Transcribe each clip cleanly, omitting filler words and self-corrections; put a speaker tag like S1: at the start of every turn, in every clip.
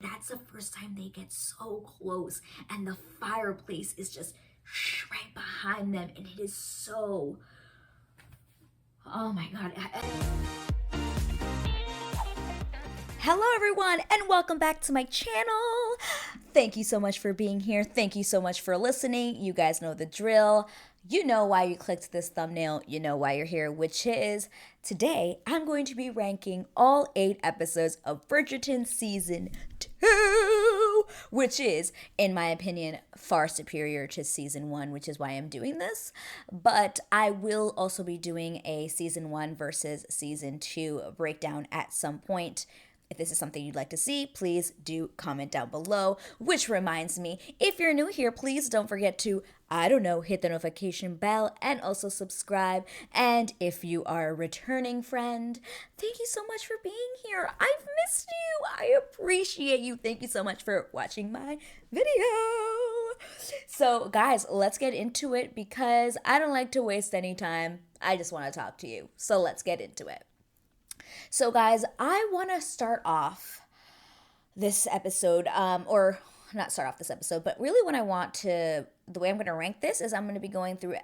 S1: That's the first time they get so close, and the fireplace is just right behind them, and it is so, oh my God. Hello, everyone, and welcome back to my channel. Thank you so much for being here. Thank you so much for listening. You guys know the drill. You know why you clicked this thumbnail. You know why you're here, which is today I'm going to be ranking all 8 episodes of Bridgerton Season 2, which is, in my opinion, far superior to Season 1, which is why I'm doing this. But I will also be doing a Season 1 versus Season 2 breakdown at some point. If this is something you'd like to see, please do comment down below. Which reminds me, if you're new here, please don't forget to, hit the notification bell and also subscribe. And if you are a returning friend, thank you so much for being here. I've missed you. I appreciate you. Thank you so much for watching my video. So guys, let's get into it because I don't like to waste any time. I just want to talk to you. So let's get into it. So, guys, I want to start off this episode, or not start off this episode, but really the way I'm going to rank this is I'm going to be going through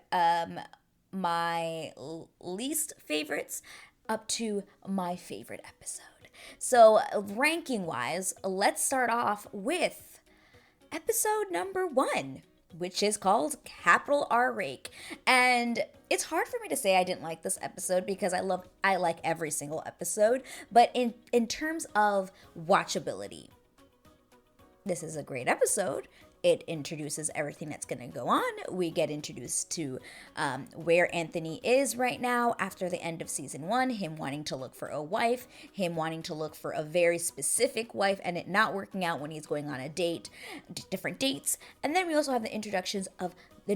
S1: my least favorites up to my favorite episode. So, ranking wise, let's start off with episode number 1, which is called Capital R Rake. And it's hard for me to say I didn't like this episode because I like every single episode, but in terms of watchability, this is a great episode. It introduces everything that's going to go on. We get introduced to where Anthony is right now after the end of season 1, him wanting to look for a wife, him wanting to look for a very specific wife, and it not working out when he's going on a date, different dates. And then we also have the introduction of the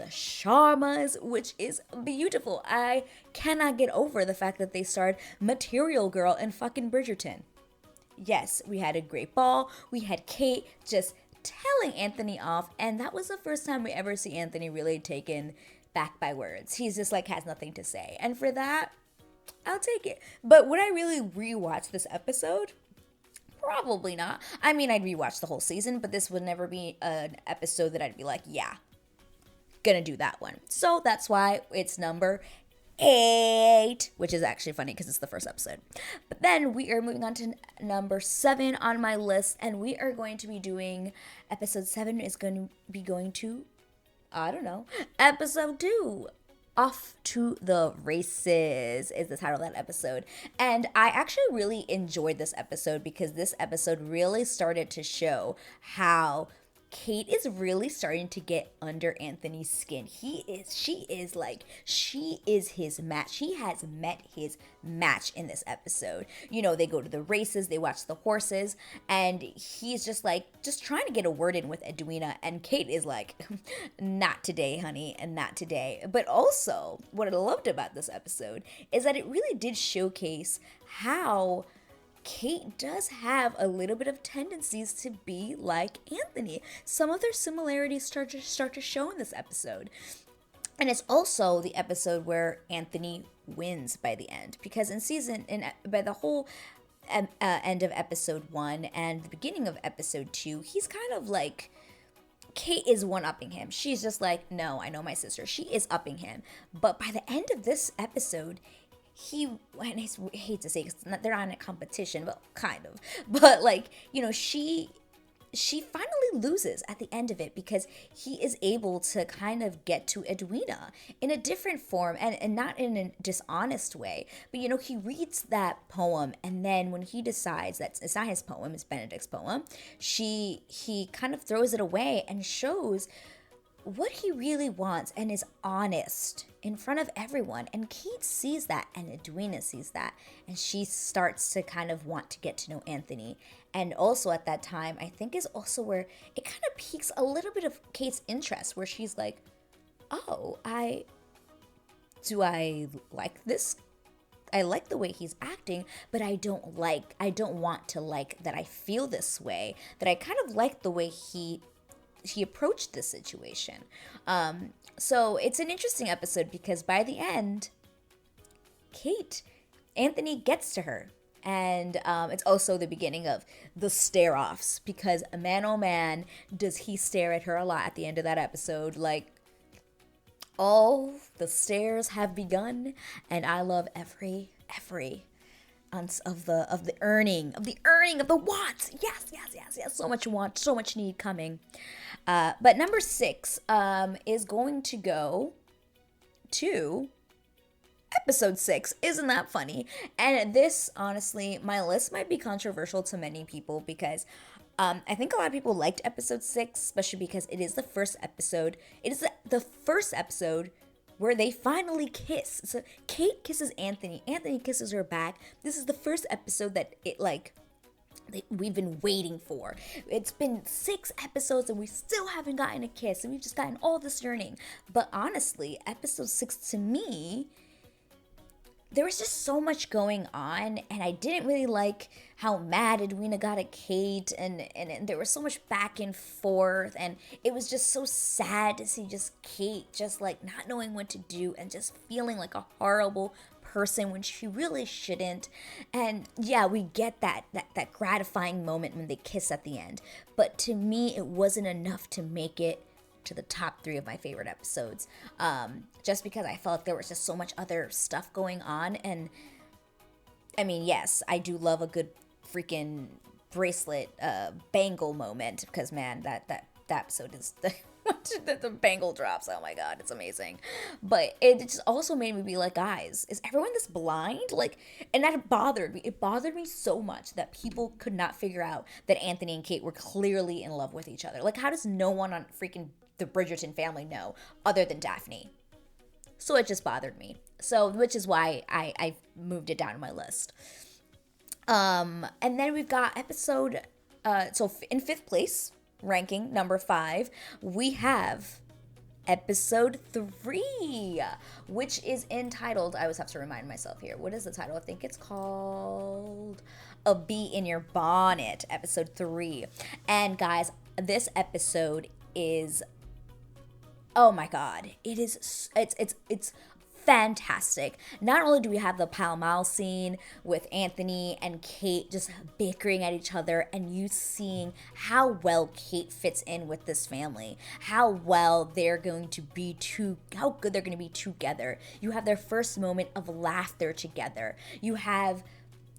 S1: Sharmas, which is beautiful. I cannot get over the fact that they starred Material Girl and fucking Bridgerton. Yes, we had a great ball. We had Kate just telling Anthony off, and that was the first time we ever see Anthony really taken back by words. He's just like has nothing to say, and for that, I'll take it. But would I really rewatch this episode? Probably not. I mean, I'd rewatch the whole season, but this would never be an episode that I'd be like, yeah, gonna do that one. So that's why it's number 8, which is actually funny because it's the first episode. But then we are moving on to number 7 on my list, and we are going to be doing episode 7 is going to be going to, episode 2. Off to the Races is the title of that episode. And I actually really enjoyed this episode because this episode really started to show how Kate is really starting to get under Anthony's skin. She is his match. He has met his match in this episode. You know, they go to the races, they watch the horses, and he's just trying to get a word in with Edwina, and Kate is like, not today, honey, and not today. But also, what I loved about this episode is that it really did showcase how Kate does have a little bit of tendencies to be like Anthony. Some of their similarities start to show in this episode. And it's also the episode where Anthony wins by the end, because by the whole end of episode 1 and the beginning of episode 2, he's kind of like, Kate is one-upping him. She's just like, no, I know my sister. She is upping him. But by the end of this episode, I hate to say because they're not in a competition, but kind of. But like, she finally loses at the end of it because he is able to kind of get to Edwina in a different form and not in a dishonest way. But he reads that poem, and then when he decides that it's not his poem, it's Benedict's poem, he kind of throws it away and shows what he really wants and is honest in front of everyone. And Kate sees that, and Edwina sees that, and she starts to kind of want to get to know Anthony. And also at that time, I think is also where it kind of piques a little bit of Kate's interest, where she's like, oh, I like this? I like the way he's acting, but I don't want to like that I feel this way, that I kind of like the way he approached this situation. So it's an interesting episode because by the end, Anthony gets to her. And it's also the beginning of the stare-offs, because man, oh man, does he stare at her a lot at the end of that episode. Like, all the stares have begun, and I love every ounce of the earning of the wants. Yes. So much want, so much need coming. But number 6 is going to go to episode 6. Isn't that funny? And this, honestly, my list might be controversial to many people, because I think a lot of people liked episode 6, especially because it is the first episode. It is the first episode where they finally kiss. So Kate kisses Anthony. Anthony kisses her back. This is the first episode that we've been waiting for. It's been 6 episodes and we still haven't gotten a kiss, and we've just gotten all this yearning. But honestly, episode 6 to me, there was just so much going on, and I didn't really like how mad Edwina got at Kate, and there was so much back and forth, and it was just so sad to see just Kate just like not knowing what to do and just feeling like a horrible person when she really shouldn't. And yeah, we get that gratifying moment when they kiss at the end, but to me it wasn't enough to make it to the top 3 of my favorite episodes, just because I felt like there was just so much other stuff going on. And I mean, yes, I do love a good freaking bracelet bangle moment, because man, that episode is the bangle drops, oh my god, it's amazing. But it just also made me be like, guys, is everyone this blind? Like, and that bothered me. It bothered me so much that people could not figure out that Anthony and Kate were clearly in love with each other. Like, how does no one on freaking the Bridgerton family know, other than Daphne? So it just bothered me. So, which is why I moved it down on my list. And then we've got episode, so in 5th place, ranking number 5, we have episode 3, which is entitled, I always have to remind myself here, what is the title? I think it's called A Bee in Your Bonnet, episode 3. And guys, this episode is, oh my god, it's fantastic. Not only do we have the Pall Mall scene with Anthony and Kate just bickering at each other, and you seeing how well Kate fits in with this family, how well they're going to be how good they're going to be together. You have their first moment of laughter together.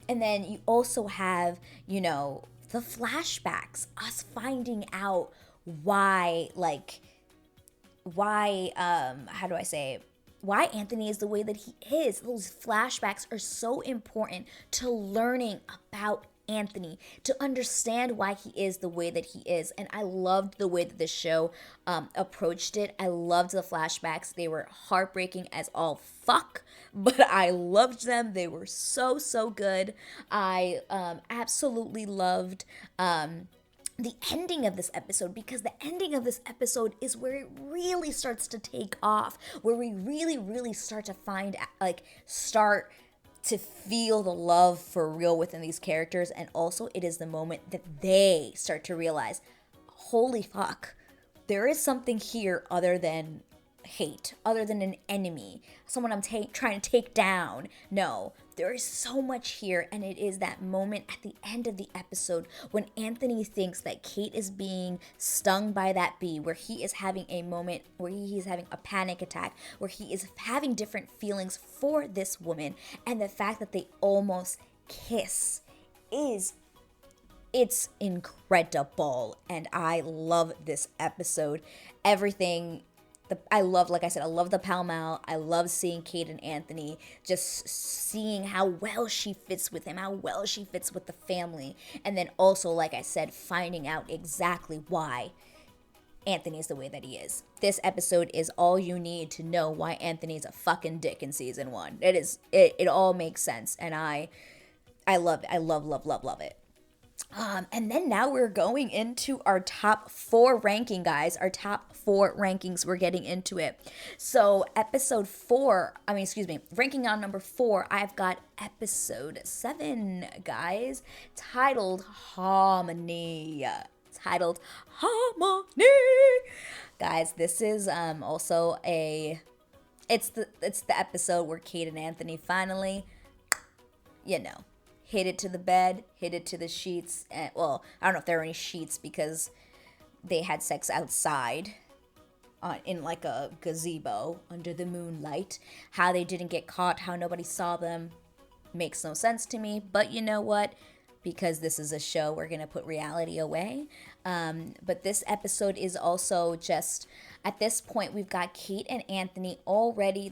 S1: And then you also have, the flashbacks, us finding out why, how do I say it? Why Anthony is the way that he is. Those flashbacks are so important to learning about Anthony, to understand why he is the way that he is. And I loved the way that the show approached it. I loved the flashbacks. They were heartbreaking as all fuck, but I loved them. They were so, so good. I absolutely loved the ending of this episode, because the ending of this episode is where it really starts to take off, where we really start to start to feel the love for real within these characters. And also it is the moment that they start to realize, holy fuck, there is something here other than hate, other than an enemy, someone I'm trying to take down. No, there is so much here. And it is that moment at the end of the episode when Anthony thinks that Kate is being stung by that bee, where he is having a moment where he is having a panic attack, where he is having different feelings for this woman, and the fact that they almost kiss it's incredible. And I love this episode. Everything. I love the Pall Mall. I love seeing Kate and Anthony, just seeing how well she fits with him, how well she fits with the family. And then also, like I said, finding out exactly why Anthony is the way that he is. This episode is all you need to know why Anthony's a fucking dick in season 1. It all makes sense. And I love it. I love it. And then now we're going into our top 4 ranking, guys. Our top 4 rankings, we're getting into it. So ranking on number 4, I've got episode 7, guys, titled Harmony. Guys, this is also it's the episode where Kate and Anthony finally, hit it to the bed, hit it to the sheets. And, well, I don't know if there were any sheets because they had sex outside in like a gazebo under the moonlight. How they didn't get caught, how nobody saw them, makes no sense to me. But you know what? Because this is a show, we're going to put reality away. But this episode is also just, at this point, we've got Kate and Anthony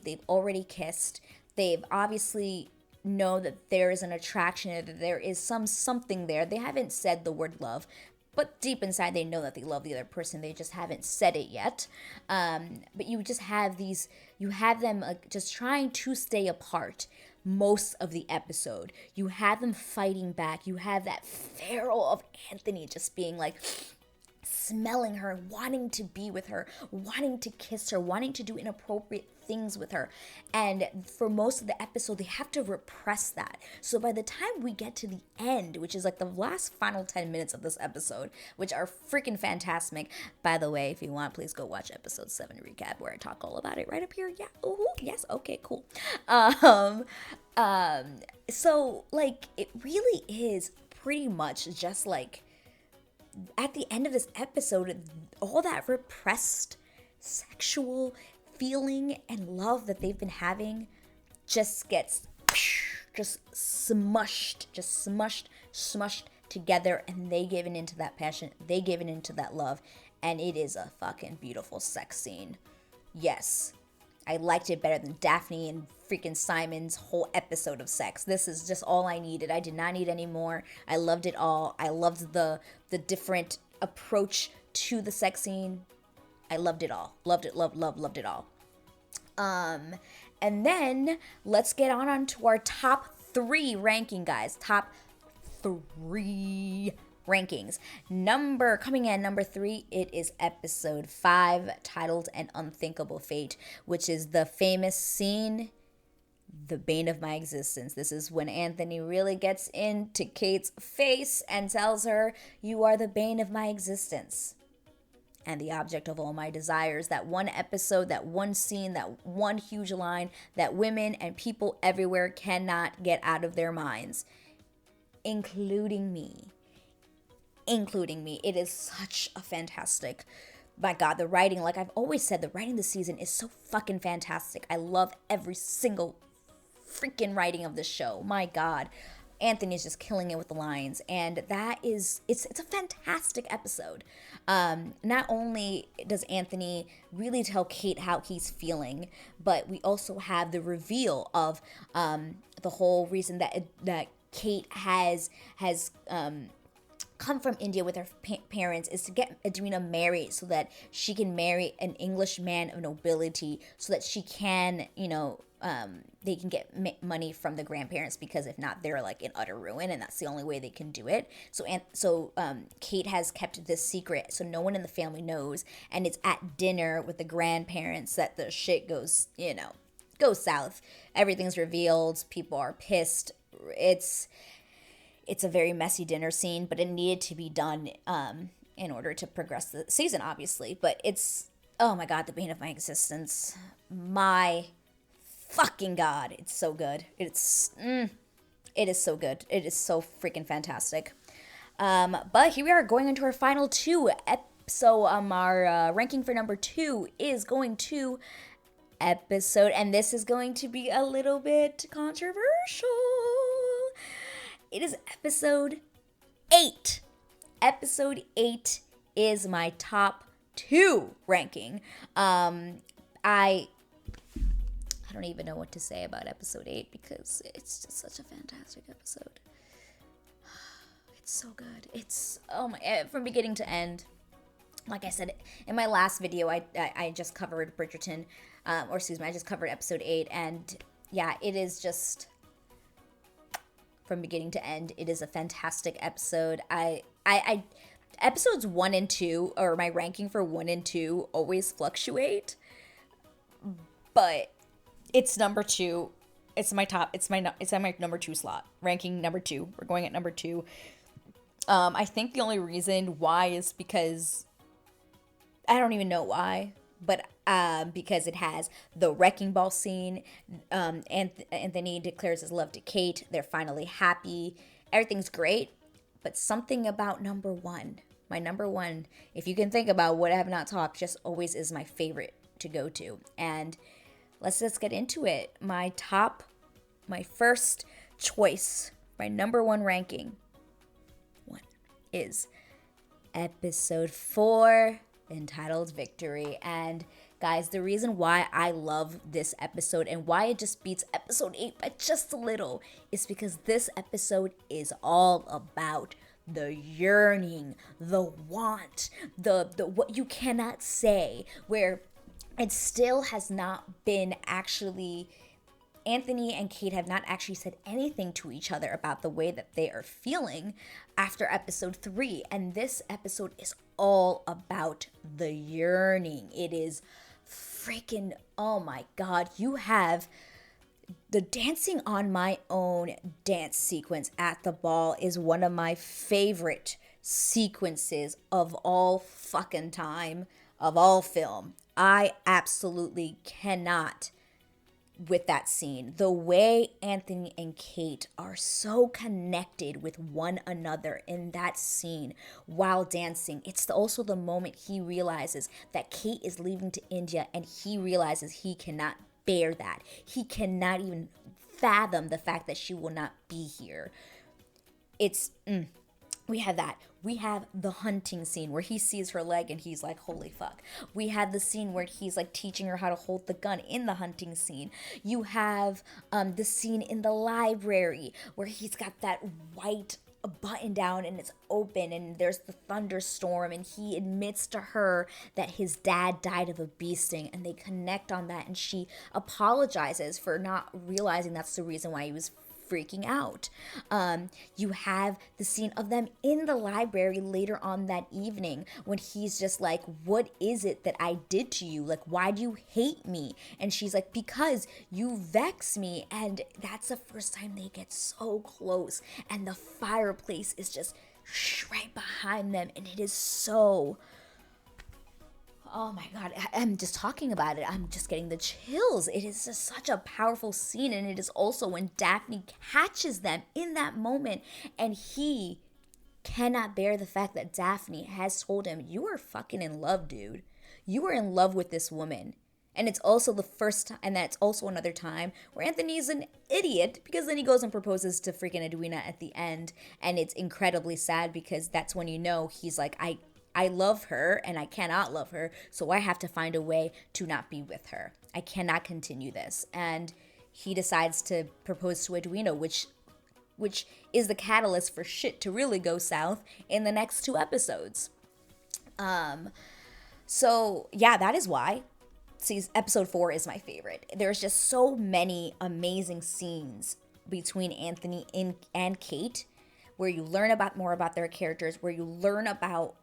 S1: they've already kissed. They've obviously know that there is an attraction, that there is something there. They haven't said the word love, but deep inside they know that they love the other person. They just haven't said it yet. But you just have them just trying to stay apart most of the episode. You have them fighting back. You have that feral of Anthony just being like, smelling her, wanting to be with her, wanting to kiss her, wanting to do inappropriate things with her. And for most of the episode, they have to repress that. So by the time we get to the end, which is like the last final 10 minutes of this episode, which are freaking fantastic. By the way, if you want, please go watch episode 7 recap where I talk all about it right up here. Yeah. Ooh, yes. Okay, cool. So like it really is pretty much just like at the end of this episode, all that repressed sexual feeling and love that they've been having just gets smushed together, and they given into that passion, they given into that love, and it is a fucking beautiful sex scene. Yes, I liked it better than Daphne and freaking Simon's whole episode of sex. This is just all I needed. I did not need any more. I loved it all. I loved the different approach to the sex scene. I loved it all. Loved it it all. And then let's get on to our top 3 ranking, guys. Top 3 rankings. Coming in number 3, it is episode 5, titled An Unthinkable Fate, which is the famous scene, the bane of my existence. This is when Anthony really gets into Kate's face and tells her, "You are the bane of my existence and the object of all my desires." That one episode, that one scene, that one huge line that women and people everywhere cannot get out of their minds, including me. It is such a fantastic, my God, the writing, like I've always said, the writing this season is so fucking fantastic. I love every single freaking writing of this show. My God, Anthony's just killing it with the lines, and it's a fantastic episode. Not only does Anthony really tell Kate how he's feeling, but we also have the reveal of the whole reason that Kate has come from India with her parents is to get Edwina married so that she can marry an English man of nobility, so that she can, they can get money from the grandparents, because if not, they're like in utter ruin, and that's the only way they can do it. So Kate has kept this secret, so no one in the family knows, and it's at dinner with the grandparents that the shit goes south. Everything's revealed. People are pissed. It's a very messy dinner scene, but it needed to be done in order to progress the season, obviously. But it's, oh my God, the bane of my existence. My fucking God, it's so good. It is so good. It is so freaking fantastic. But here we are going into our final 2. So our ranking for number 2 is going to episode, and this is going to be a little bit controversial. It is episode 8. Episode 8 is my top 2 ranking. I don't even know what to say about episode 8 because it's just such a fantastic episode. It's so good. It's, oh my, from beginning to end. Like I said in my last video, I just covered Bridgerton, I just covered episode 8, and yeah, it is just, from beginning to end, it is a fantastic episode. Episodes 1 and 2, or my ranking for 1 and 2, always fluctuate, but it's number 2. It's my top. It's on my number 2 slot. Ranking number 2. We're going at number 2. I think the only reason why is because I don't even know why, but because it has the wrecking ball scene. Anthony declares his love to Kate. They're finally happy. Everything's great, but something about number one, my number one, if you can think about what I have not talked, just always is my favorite to go to. And let's just get into it. My first choice, my number one ranking one is episode 4, entitled Victory. And guys, the reason why I love this episode and why it just beats episode 8 by just a little is because this episode is all about the yearning, the want, the what you cannot say, where it still has not been actually, Anthony and Kate have not actually said anything to each other about the way that they are feeling after episode 3. And this episode is all about the yearning. It is freaking, oh my God, you have the dancing on my own dance sequence at the ball is one of my favorite sequences of all fucking time, of all film. I absolutely cannot with that scene. The way Anthony and Kate are so connected with one another in that scene while dancing. It's also the moment he realizes that Kate is leaving to India, and he realizes he cannot bear that. He cannot even fathom the fact that she will not be here. We have that. We have the hunting scene where he sees her leg and he's like, holy fuck. We had the scene where he's like teaching her how to hold the gun in the hunting scene. You have the scene in the library where he's got that white button down and it's open and there's the thunderstorm and he admits to her that his dad died of a bee sting, and they connect on that, and she apologizes for not realizing that's the reason why he was freaking out. You have the scene of them in the library later on that evening when he's just like, what is it that I did to you? Like, why do you hate me? And she's like, because you vex me. And that's the first time they get so close, and the fireplace is just right behind them, and it is so, oh my God, I'm just talking about it, I'm just getting the chills. It is just such a powerful scene. And it is also when Daphne catches them in that moment, and he cannot bear the fact that Daphne has told him, you are fucking in love, dude. You are in love with this woman. And it's also the first time, and that's also another time where Anthony's an idiot, because then he goes and proposes to freaking Edwina at the end. And it's incredibly sad, because that's when you know he's like, I love her and I cannot love her, so I have to find a way to not be with her. I cannot continue this. And he decides to propose to Edwina, which is the catalyst for shit to really go south in the next 2 episodes. So yeah, that is why episode 4 is my favorite. There's just so many amazing scenes between Anthony and Kate, where you learn more about their characters, where you learn about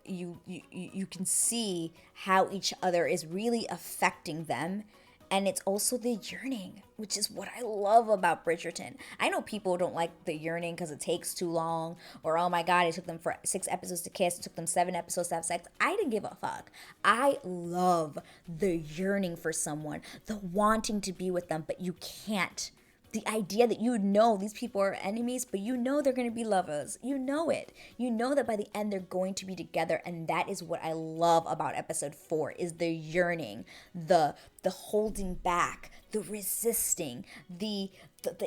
S1: you can see how each other is really affecting them. And it's also the yearning, which is what I love about Bridgerton. I know people don't like the yearning because it takes too long, or oh my God, it took them for 6 episodes to kiss, it took them 7 episodes to have sex. I didn't give a fuck. I love the yearning for someone, the wanting to be with them, but you can't. The idea that you know these people are enemies, but you know they're going to be lovers. You know it. You know that by the end they're going to be together, and that is what I love about episode 4, is the yearning, the holding back, the resisting, the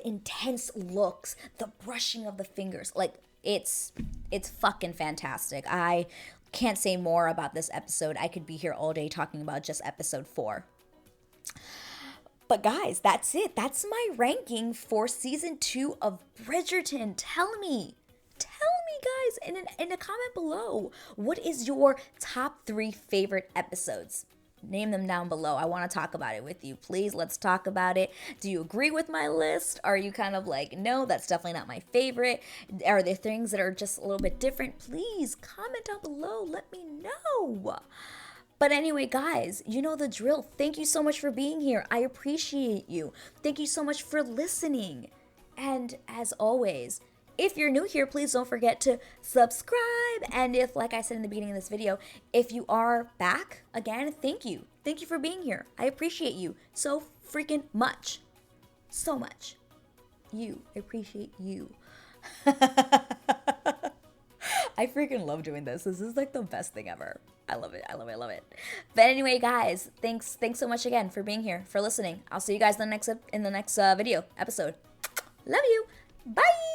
S1: intense looks, the brushing of the fingers. Like, it's fucking fantastic. I can't say more about this episode. I could be here all day talking about just episode 4. But guys, that's it. That's my ranking for season 2 of Bridgerton. Tell me guys in a comment below, what is your top 3 favorite episodes? Name them down below. I want to talk about it with you. Please, let's talk about it. Do you agree with my list? Are you kind of like, no, that's definitely not my favorite? Are there things that are just a little bit different? Please comment down below. Let me know. But anyway, guys, you know the drill. Thank you so much for being here. I appreciate you. Thank you so much for listening. And as always, if you're new here, please don't forget to subscribe. And if, like I said in the beginning of this video, if you are back again, thank you. Thank you for being here. I appreciate you so freaking much. So much. I appreciate you. I freaking love doing this. This is like the best thing ever. I love it. I love it. I love it. But anyway, guys, thanks so much again for being here, for listening. I'll see you guys in the next video episode. Love you. Bye.